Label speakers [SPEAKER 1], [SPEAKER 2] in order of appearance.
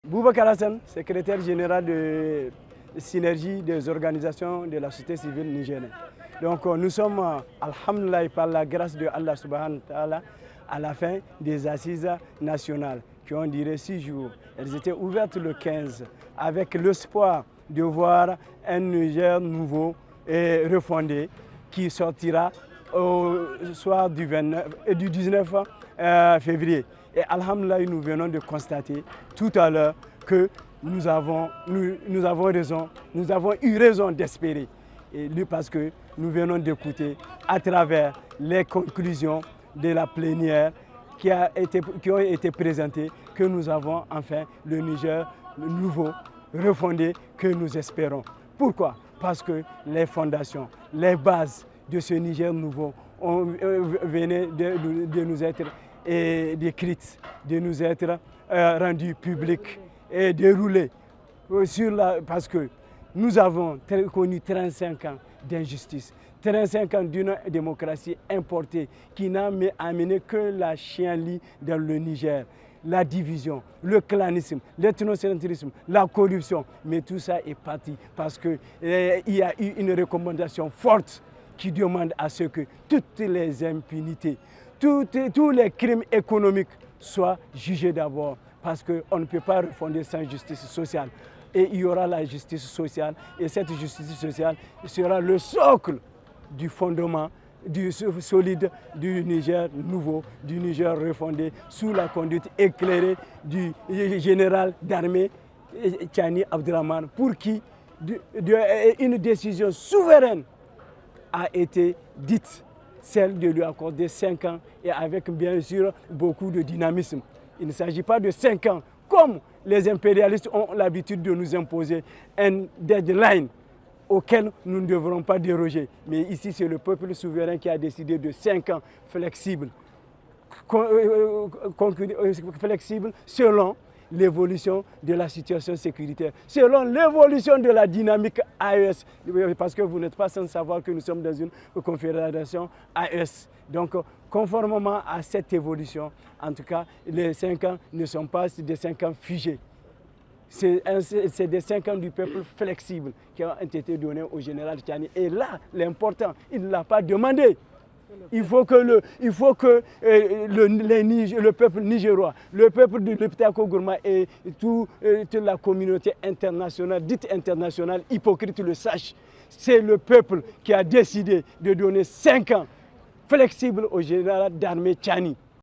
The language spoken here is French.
[SPEAKER 1] Boubacar Hassan, secrétaire général de Synergie des organisations de la société civile nigérienne. Donc nous sommes, alhamdoulilah, par la grâce de Allah subhanahu wa ta'ala, à la fin des assises nationales qui ont duré 6 jours. Elles étaient ouvertes le 15 avec l'espoir de voir un Niger nouveau et refondé qui sortira au soir du 19 février. Et alhamdoulilah, nous venons de constater tout à l'heure que nous avons eu raison d'espérer. Et parce que nous venons d'écouter à travers les conclusions de la plénière qui ont été présentées que nous avons enfin le Niger nouveau, refondé que nous espérons. Pourquoi? Parce que les fondations, les bases de ce Niger nouveau venaient de nous être décrites, de nous être rendues publiques et déroulées parce que nous avons connu 35 ans d'injustice, 35 ans d'une démocratie importée qui n'a amené que la chienlit dans le Niger, la division, le clanisme, l'ethnocentrisme, la corruption. Mais tout ça est parti parce qu'il y a eu une recommandation forte qui demande à ce que toutes les impunités, tous les crimes économiques soient jugés d'abord. Parce qu'on ne peut pas refonder sans justice sociale. Et il y aura la justice sociale. Et cette justice sociale sera le socle du fondement solide du Niger nouveau, du Niger refondé, sous la conduite éclairée du général d'armée Tchani Abdrahman, pour qui une décision souveraine a été dite, celle de lui accorder 5 ans et avec bien sûr beaucoup de dynamisme. Il ne s'agit pas de 5 ans, comme les impérialistes ont l'habitude de nous imposer un deadline auquel nous ne devrons pas déroger. Mais ici, c'est le peuple souverain qui a décidé de 5 ans flexibles selon l'évolution de la situation sécuritaire, selon l'évolution de la dynamique AES, parce que vous n'êtes pas sans savoir que nous sommes dans une confédération AES. Donc, conformément à cette évolution, en tout cas, les 5 ans ne sont pas des 5 ans figés. C'est des 5 ans du peuple flexible qui ont été donnés au général Tchani. Et là, l'important, il ne l'a pas demandé. Il faut que le peuple nigérois, le peuple de l'Iptako Gourma et toute la communauté internationale, dite internationale, hypocrite, le sache. C'est le peuple qui a décidé de donner 5 ans flexibles au général d'armée Tchani.